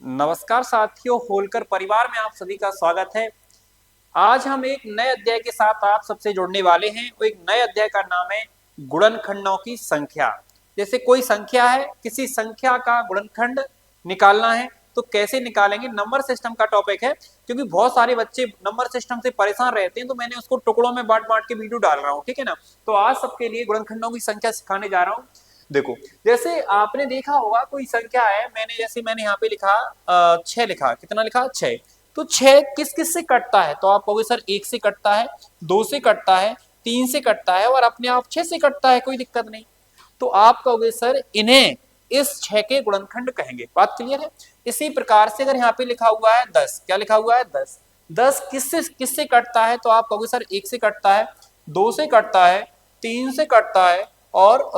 नमस्कार साथियों, होलकर परिवार में आप सभी का स्वागत है। आज हम एक नए अध्याय के साथ आप सबसे जुड़ने वाले हैं। वो एक नए अध्याय का नाम है गुणनखंडों की संख्या। जैसे कोई संख्या है, किसी संख्या का गुणनखंड निकालना है तो कैसे निकालेंगे, नंबर सिस्टम का टॉपिक है। क्योंकि बहुत सारे बच्चे नंबर सिस्टम से परेशान रहते हैं, तो मैंने उसको टुकड़ों में बांट बांट के वीडियो डाल रहा हूँ, ठीक है ना। तो आज सबके लिए गुणनखंडों की संख्या सिखाने जा रहा हूँ। देखो, जैसे आपने देखा होगा कोई संख्या है, मैंने यहाँ पे लिखा 6 लिखा, कितना लिखा 6। तो 6 किस किस से कटता है, तो आप कहोगे सर 1 से कटता है, 2 से कटता है, 3 से कटता है और अपने आप 6 से कटता है, कोई दिक्कत नहीं। तो आप कहोगे सर इन्हें इस 6 के गुणनखंड कहेंगे। बात क्लियर है। इसी प्रकार से अगर यहाँ पे लिखा हुआ है 10, क्या लिखा हुआ है 10, 10 किससे कटता है, तो आप कहोगे सर 1 से कटता है, 2 से कटता है, 3 से कटता है और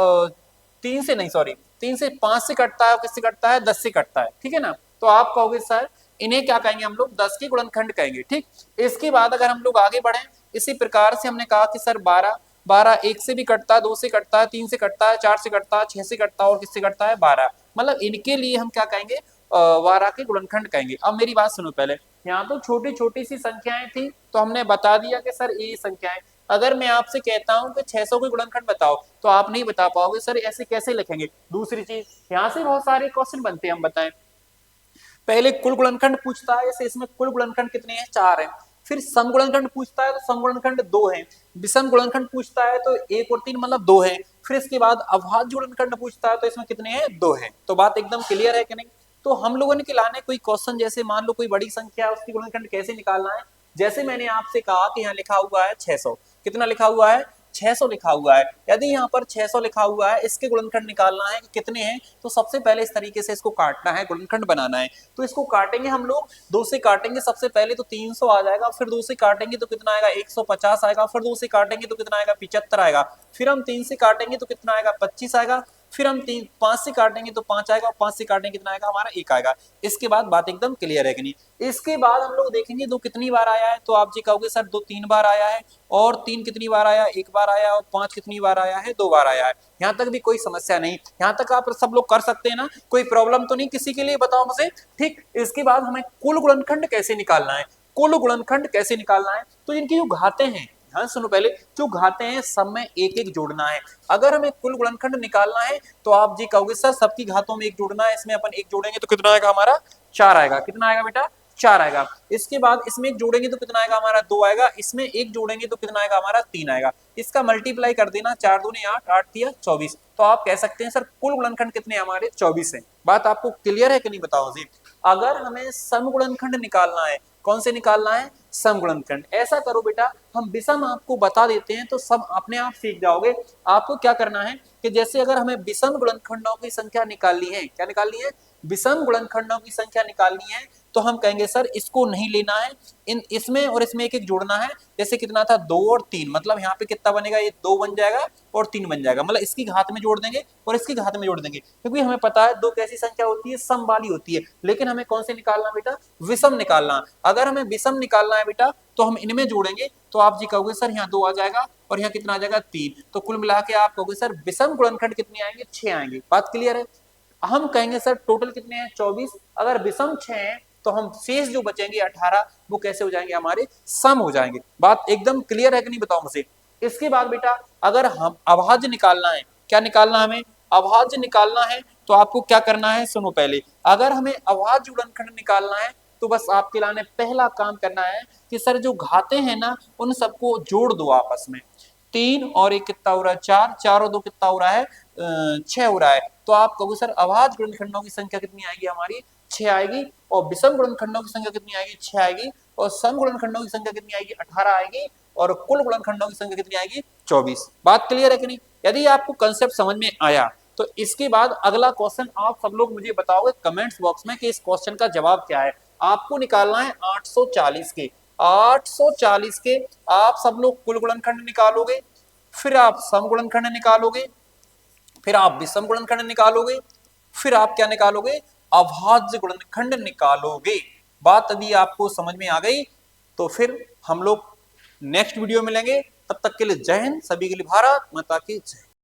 3 से नहीं, सॉरी 3 से 5 से कटता है और किससे कटता है 10 से कटता है, ठीक है ना। तो आप कहोगे सर इन्हें क्या कहेंगे, हम लोग 10 के गुणनखंड कहेंगे, ठीक। इसके बाद अगर हम लोग आगे बढ़े, इसी प्रकार से हमने कहा कि सर 12, 12 1 से भी कटता है, 2 से कटता है, 3 से कटता है, 4 से कटता है, 6 से कटता है और किससे कटता है 12। मतलब इनके लिए हम क्या कहेंगे, 12 के गुणनखंड कहेंगे। अब मेरी बात सुनो पहले, यहाँ तो छोटी छोटी सी संख्याएं थी तो हमने बता दिया कि सर ये संख्याएं। अगर मैं आपसे कहता हूं कि 600 के गुणनखंड बताओ तो आप नहीं बता पाओगे, सर ऐसे कैसे लिखेंगे। दूसरी चीज, यहाँ से बहुत सारे क्वेश्चन बनते हैं, हम बताएं। पहले कुल गुणनखंड पूछता है, जैसे इसमें कुल गुणनखंड कितने हैं 4 हैं। फिर सम गुणनखंड पूछता है तो सम गुणनखंड 2 है। विषम गुणनखंड पूछता है तो 1 और 3 मतलब 2 है। फिर इसके बाद अभाज्य गुणनखंड पूछता है तो इसमें कितने हैं 2 है। तो बात एकदम क्लियर है कि नहीं। तो हम लोगों ने खिलाने कोई क्वेश्चन, जैसे मान लो कोई बड़ी संख्या है उसकी गुणनखंड कैसे निकालना है। जैसे मैंने आपसे कहा कि यहाँ लिखा हुआ है 600, कितना लिखा हुआ है 600 लिखा हुआ है। यदि यहाँ पर 600 लिखा हुआ है, इसके गुणनखंड निकालना है कि कितने हैं, तो सबसे पहले इस तरीके से इसको काटना है, गुणनखंड बनाना है। तो इसको काटेंगे हम लोग, 2 से काटेंगे सबसे पहले तो 300 आ जाएगा, फिर 2 से काटेंगे तो कितना आएगा 150 आएगा, फिर 2 से काटेंगे तो कितना आएगा 75 आएगा, फिर हम 3 से काटेंगे तो कितना आएगा 25 आएगा, फिर हम 5 से काटेंगे तो 5 आएगा और 5 से काटेंगे कितना आएगा हमारा 1 आएगा। इसके बाद बात एकदम क्लियर है कि नहीं। इसके बाद हम लोग देखेंगे 2 कितनी बार आया है, तो आप जी कहोगे सर 2 3 बार आया है, और 3 कितनी बार आया, 1 बार आया, और 5 कितनी बार आया है 2 बार आया है। यहाँ तक भी कोई समस्या नहीं, यहाँ तक आप सब लोग कर सकते हैं ना, कोई प्रॉब्लम तो नहीं किसी के लिए, बताओ मुझे, ठीक। इसके बाद हमें कुल गुणनखंड कैसे निकालना है, कुल गुणनखंड कैसे निकालना है, तो इनकी जो घातें हैं, हाँ सुनो पहले, जो घातें हैं सब में एक एक जोड़ना है। अगर हमें कुल गुणनखंड निकालना है तो आप जी कहोगे सर सबकी घातों में एक जोड़ना है, इसमें अपन एक जोड़ेंगे तो कितना आएगा हमारा 4 आएगा, कितना आएगा बेटा 4 आएगा। इसके बाद इसमें एक जोड़ेंगे तो कितना आएगा हमारा 2 आएगा, इसमें एक जोड़ेंगे तो कितना आएगा हमारा 3 आएगा। इसका मल्टीप्लाई कर देना, 4 दूनी 8, 8 तिया 24। तो आप कह सकते हैं सर कुल गुणनखंड कितने हमारे 24 है। बात आपको क्लियर है कि नहीं, बताओ जी। अगर हमें सम गुणनखंड निकालना है, कौन से निकालना है, सम गुणनखंड। ऐसा करो बेटा, हम विषम आपको बता देते हैं तो सब अपने आप सीख जाओगे। आपको क्या करना है कि जैसे अगर हमें विषम गुणनखंडों की संख्या निकालनी है, क्या निकालनी है, विषम गुणनखंडों की संख्या निकालनी है, तो हम कहेंगे सर इसको नहीं लेना है, इन इसमें और इसमें एक एक जोड़ना है। जैसे कितना था 2 और 3, मतलब यहाँ पे कितना बनेगा, ये 2 बन जाएगा और 3 बन जाएगा, मतलब इसकी घात में जोड़ देंगे और इसकी घात में जोड़ देंगे। क्योंकि हमें पता है 2 कैसी संख्या होती है, सम वाली होती है। लेकिन हमें कौन से निकालना बेटा, विषम निकालना। अगर हमें विषम निकालना है बेटा तो हम इनमें जोड़ेंगे, तो आप जी कहोगे सर यहाँ 2 आ जाएगा और यहाँ कितना आ जाएगा 3। तो कुल मिला के आप कहोगे सर विषम गुणनखंड कितने आएंगे, 6 आएंगे। बात क्लियर है। हम कहेंगे सर टोटल कितने हैं 24, अगर विषम 6 हैं तो हम शेष जो बचेंगे 18, वो कैसे हो जाएंगे हमारे, सम हो जाएंगे। बात एकदम क्लियर है कि नहीं, बताओ मुझे। इसके बाद बेटा अगर हम अभाज्य निकालना है, क्या निकालना हमें, अभाज्य निकालना है, तो आपको क्या करना है, सुनो पहले। अगर हमें अभाज्य गुणनखंड निकालना है तो बस आपके लाने पहला काम करना है कि सर जो घाते हैं ना उन सबको जोड़ दो आपस में। 3 और 1 कितना हो रहा है 4, 4 और 2 कितना हो रहा है 6 हो रहा है। तो आप कहोगे सर अभाज्य गुणनखंडों की संख्या कितनी आएगी हमारी, 6 आएगी। और विषम गुणनखंडों की संख्या कितनी आएगी, 6 आएगी। और सम गुणनखंडों की संख्या कितनी आएगी, 18 आएगी। और कुल गुणनखंडों की संख्या कितनी आएगी, 24। बात क्लियर है कि नहीं। यदि आपको कंसेप्ट समझ में आया तो इसके बाद अगला क्वेश्चन आप सब लोग मुझे बताओगे कमेंट्स बॉक्स में कि इस क्वेश्चन का जवाब क्या है। आपको निकालना है 840 के, 840 के आप सब लोग कुल गुणनखंड निकालोगे, फिर आप सम गुणनखंड निकालोगे, फिर आप विषम गुणनखंड निकालोगे, फिर आप क्या निकालोगे, अभाज्य गुणनखंड निकालोगे। बात अभी आपको समझ में आ गई। तो फिर हम लोग नेक्स्ट वीडियो में मिलेंगे, तब तक के लिए जय हिंद, सभी के लिए भारत माता की जय।